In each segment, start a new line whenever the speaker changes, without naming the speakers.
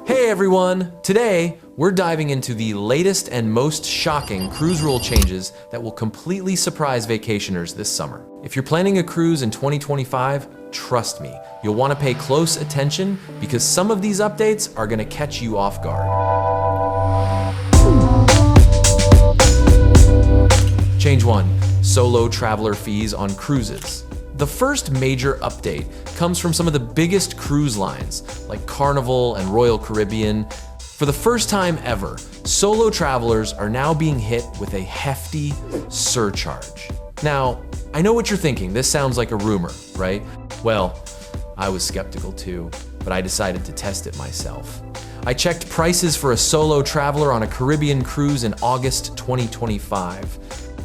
Hey everyone! Today, we're diving into the latest and most shocking cruise rule changes that will completely surprise vacationers this summer. If you're planning a cruise in 2025, trust me, you'll want to pay close attention because some of these updates are going to catch you off guard. Change 1. Solo traveler fees on cruises. The first major update comes from some of the biggest cruise lines, like Carnival and Royal Caribbean. For the first time ever, solo travelers are now being hit with a hefty surcharge. Now, I know what you're thinking, this sounds like a rumor, right? Well, I was skeptical too, but I decided to test it myself. I checked prices for a solo traveler on a Caribbean cruise in August 2025.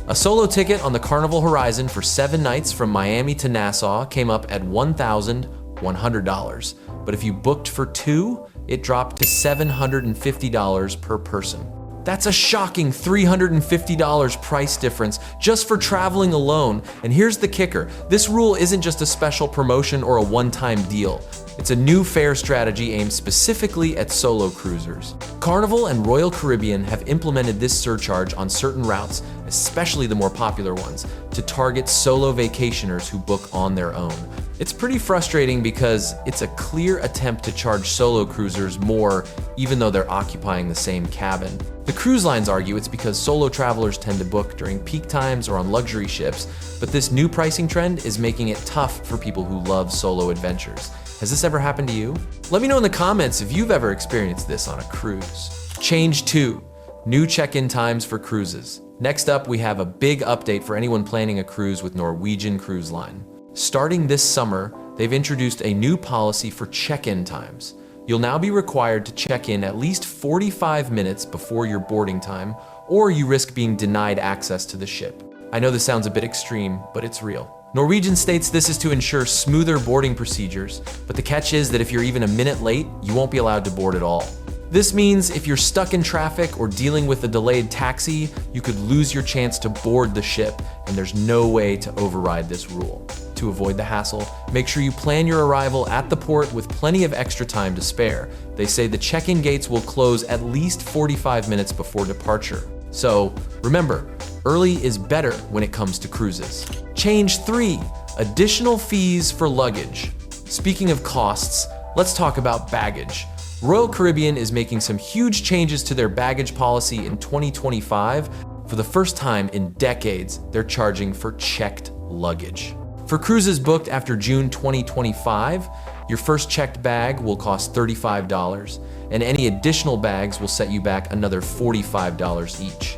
A solo ticket on the Carnival Horizon for 7 nights from Miami to Nassau came up at $1,100. But if you booked for 2, it dropped to $750 per person. That's a shocking $350 price difference just for traveling alone. And here's the kicker, this rule isn't just a special promotion or a one-time deal. It's a new fare strategy aimed specifically at solo cruisers. Carnival and Royal Caribbean have implemented this surcharge on certain routes, especially the more popular ones, to target solo vacationers who book on their own. It's pretty frustrating because it's a clear attempt to charge solo cruisers more even though they're occupying the same cabin. The cruise lines argue it's because solo travelers tend to book during peak times or on luxury ships, but this new pricing trend is making it tough for people who love solo adventures. Has this ever happened to you? Let me know in the comments if you've ever experienced this on a cruise. Change 2. New check-in times for cruises. Next up, we have a big update for anyone planning a cruise with Norwegian Cruise Line. Starting this summer, they've introduced a new policy for check-in times. You'll now be required to check in at least 45 minutes before your boarding time, or you risk being denied access to the ship. I know this sounds a bit extreme, but it's real. Norwegian states this is to ensure smoother boarding procedures, but the catch is that if you're even a minute late, you won't be allowed to board at all. This means if you're stuck in traffic or dealing with a delayed taxi, you could lose your chance to board the ship, and there's no way to override this rule. To avoid the hassle, make sure you plan your arrival at the port with plenty of extra time to spare. They say the check-in gates will close at least 45 minutes before departure. So remember, early is better when it comes to cruises. Change 3, additional fees for luggage. Speaking of costs, let's talk about baggage. Royal Caribbean is making some huge changes to their baggage policy in 2025. For the first time in decades, they're charging for checked luggage. For cruises booked after June 2025, your first checked bag will cost $35, and any additional bags will set you back another $45 each.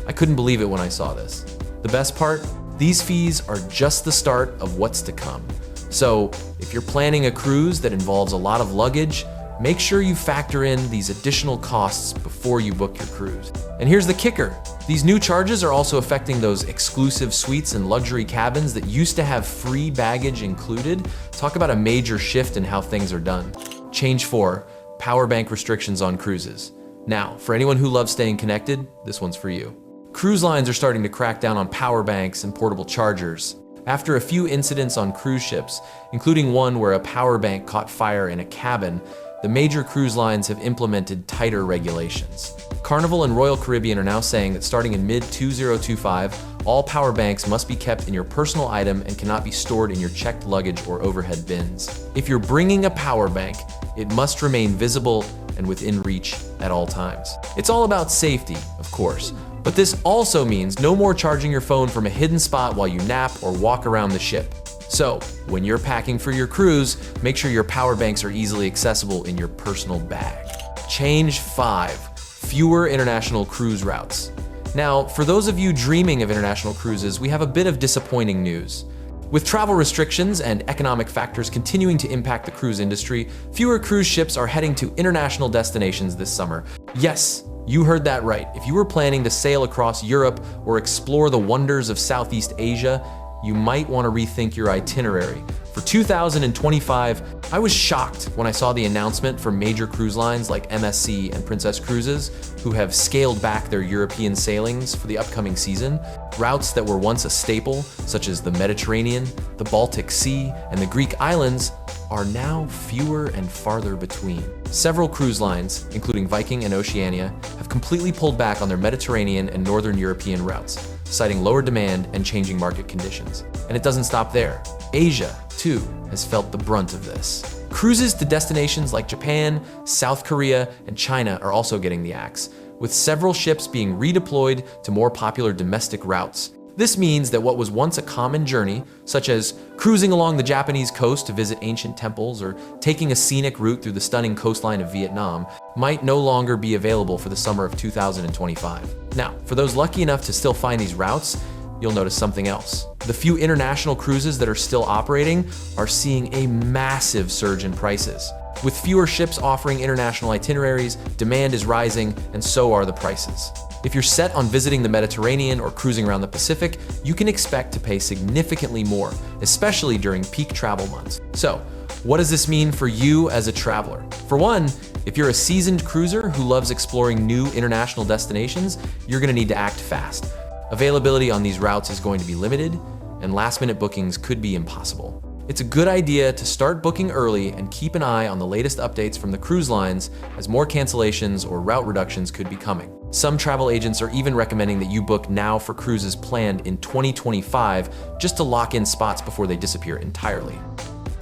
I couldn't believe it when I saw this. The best part? These fees are just the start of what's to come. So if you're planning a cruise that involves a lot of luggage, make sure you factor in these additional costs before you book your cruise. And here's the kicker. These new charges are also affecting those exclusive suites and luxury cabins that used to have free baggage included. Talk about a major shift in how things are done. Change 4, power bank restrictions on cruises. Now, for anyone who loves staying connected, this one's for you. Cruise lines are starting to crack down on power banks and portable chargers. After a few incidents on cruise ships, including one where a power bank caught fire in a cabin, the major cruise lines have implemented tighter regulations. Carnival and Royal Caribbean are now saying that starting in mid-2025, all power banks must be kept in your personal item and cannot be stored in your checked luggage or overhead bins. If you're bringing a power bank, it must remain visible and within reach at all times. It's all about safety, of course, but this also means no more charging your phone from a hidden spot while you nap or walk around the ship. So, when you're packing for your cruise, make sure your power banks are easily accessible in your personal bag. Change 5, fewer international cruise routes. Now, for those of you dreaming of international cruises, we have a bit of disappointing news. With travel restrictions and economic factors continuing to impact the cruise industry, fewer cruise ships are heading to international destinations this summer. Yes, you heard that right. If you were planning to sail across Europe or explore the wonders of Southeast Asia, you might want to rethink your itinerary. For 2025, I was shocked when I saw the announcement from major cruise lines like MSC and Princess Cruises, who have scaled back their European sailings for the upcoming season. Routes that were once a staple, such as the Mediterranean, the Baltic Sea, and the Greek islands, are now fewer and farther between. Several cruise lines, including Viking and Oceania, have completely pulled back on their Mediterranean and Northern European routes, citing lower demand and changing market conditions. And it doesn't stop there. Asia, too, has felt the brunt of this. Cruises to destinations like Japan, South Korea, and China are also getting the axe, with several ships being redeployed to more popular domestic routes. This means that what was once a common journey, such as cruising along the Japanese coast to visit ancient temples or taking a scenic route through the stunning coastline of Vietnam, might no longer be available for the summer of 2025. Now, for those lucky enough to still find these routes, you'll notice something else. The few international cruises that are still operating are seeing a massive surge in prices. With fewer ships offering international itineraries, demand is rising, and so are the prices. If you're set on visiting the Mediterranean or cruising around the Pacific, you can expect to pay significantly more, especially during peak travel months. So, what does this mean for you as a traveler? For one, if you're a seasoned cruiser who loves exploring new international destinations, you're gonna need to act fast. Availability on these routes is going to be limited, and last-minute bookings could be impossible. It's a good idea to start booking early and keep an eye on the latest updates from the cruise lines, as more cancellations or route reductions could be coming. Some travel agents are even recommending that you book now for cruises planned in 2025 just to lock in spots before they disappear entirely.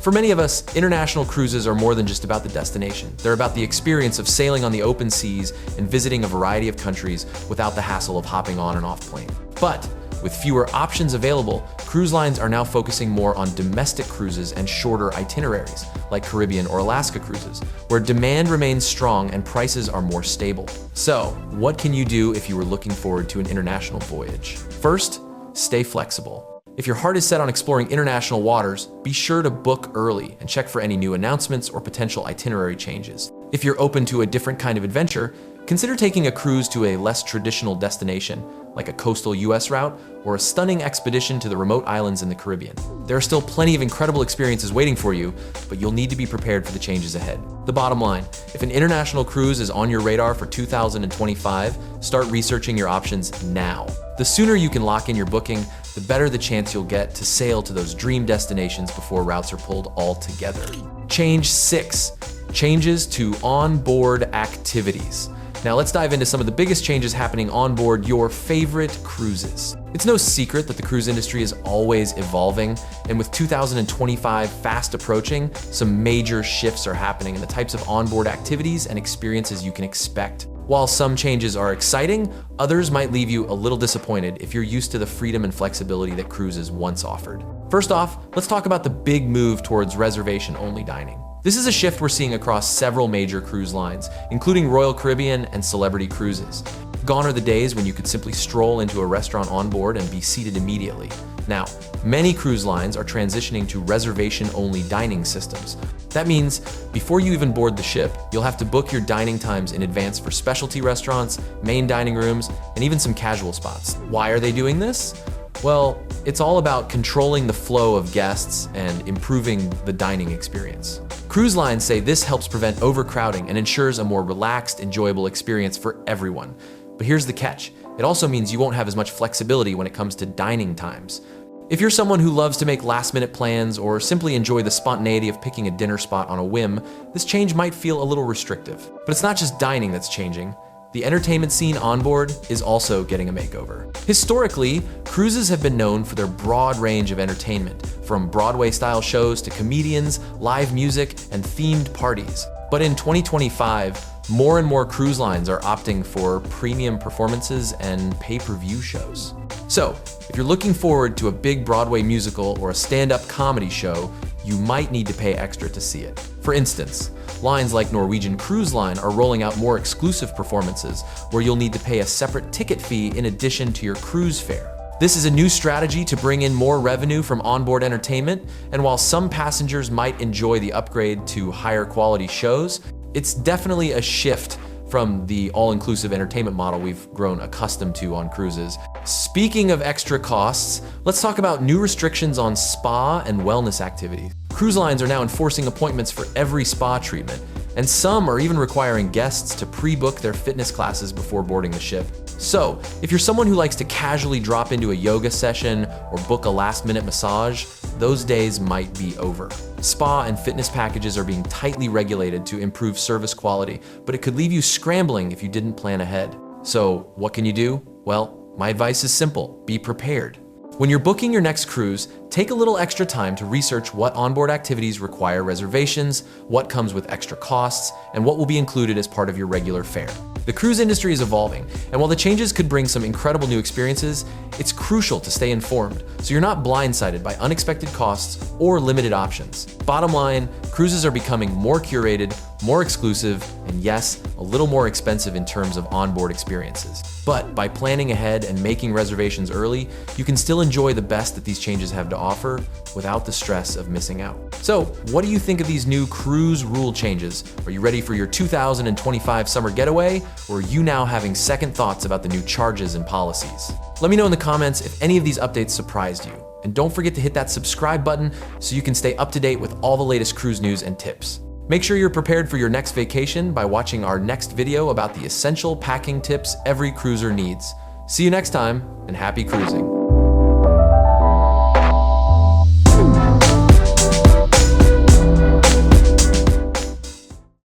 For many of us, international cruises are more than just about the destination. They're about the experience of sailing on the open seas and visiting a variety of countries without the hassle of hopping on and off plane. But with fewer options available, cruise lines are now focusing more on domestic cruises and shorter itineraries, like Caribbean or Alaska cruises, where demand remains strong and prices are more stable. So, what can you do if you were looking forward to an international voyage? First, stay flexible. If your heart is set on exploring international waters, be sure to book early and check for any new announcements or potential itinerary changes. If you're open to a different kind of adventure, consider taking a cruise to a less traditional destination, like a coastal US route or a stunning expedition to the remote islands in the Caribbean. There are still plenty of incredible experiences waiting for you, but you'll need to be prepared for the changes ahead. The bottom line, if an international cruise is on your radar for 2025, start researching your options now. The sooner you can lock in your booking, the better the chance you'll get to sail to those dream destinations before routes are pulled all together. Change 6, changes to onboard activities. Now let's dive into some of the biggest changes happening on board your favorite cruises. It's no secret that the cruise industry is always evolving, and with 2025 fast approaching, some major shifts are happening in the types of onboard activities and experiences you can expect. While some changes are exciting, others might leave you a little disappointed if you're used to the freedom and flexibility that cruises once offered. First off, let's talk about the big move towards reservation-only dining. This is a shift we're seeing across several major cruise lines, including Royal Caribbean and Celebrity Cruises. Gone are the days when you could simply stroll into a restaurant on board and be seated immediately. Now, many cruise lines are transitioning to reservation-only dining systems. That means before you even board the ship, you'll have to book your dining times in advance for specialty restaurants, main dining rooms, and even some casual spots. Why are they doing this? Well, it's all about controlling the flow of guests and improving the dining experience. Cruise lines say this helps prevent overcrowding and ensures a more relaxed, enjoyable experience for everyone. But here's the catch. It also means you won't have as much flexibility when it comes to dining times. If you're someone who loves to make last-minute plans or simply enjoy the spontaneity of picking a dinner spot on a whim, this change might feel a little restrictive. But it's not just dining that's changing. The entertainment scene on board is also getting a makeover. Historically, cruises have been known for their broad range of entertainment, from Broadway-style shows to comedians, live music, and themed parties. But in 2025, more and more cruise lines are opting for premium performances and pay-per-view shows. So, if you're looking forward to a big Broadway musical or a stand-up comedy show, you might need to pay extra to see it. For instance, lines like Norwegian Cruise Line are rolling out more exclusive performances where you'll need to pay a separate ticket fee in addition to your cruise fare. This is a new strategy to bring in more revenue from onboard entertainment, and while some passengers might enjoy the upgrade to higher quality shows, it's definitely a shift from the all-inclusive entertainment model we've grown accustomed to on cruises. Speaking of extra costs, let's talk about new restrictions on spa and wellness activities. Cruise lines are now enforcing appointments for every spa treatment, and some are even requiring guests to pre-book their fitness classes before boarding the ship. So, if you're someone who likes to casually drop into a yoga session or book a last-minute massage, those days might be over. Spa and fitness packages are being tightly regulated to improve service quality, but it could leave you scrambling if you didn't plan ahead. So what can you do? Well, my advice is simple: be prepared. When you're booking your next cruise, take a little extra time to research what onboard activities require reservations, what comes with extra costs, and what will be included as part of your regular fare. The cruise industry is evolving, and while the changes could bring some incredible new experiences, it's crucial to stay informed so you're not blindsided by unexpected costs or limited options. Bottom line, cruises are becoming more curated, more exclusive, and yes, a little more expensive in terms of onboard experiences. But by planning ahead and making reservations early, you can still enjoy the best that these changes have to offer without the stress of missing out. So, what do you think of these new cruise rule changes? Are you ready for your 2025 summer getaway, or are you now having second thoughts about the new charges and policies? Let me know in the comments if any of these updates surprised you. And don't forget to hit that subscribe button so you can stay up to date with all the latest cruise news and tips. Make sure you're prepared for your next vacation by watching our next video about the essential packing tips every cruiser needs. See you next time, and happy cruising.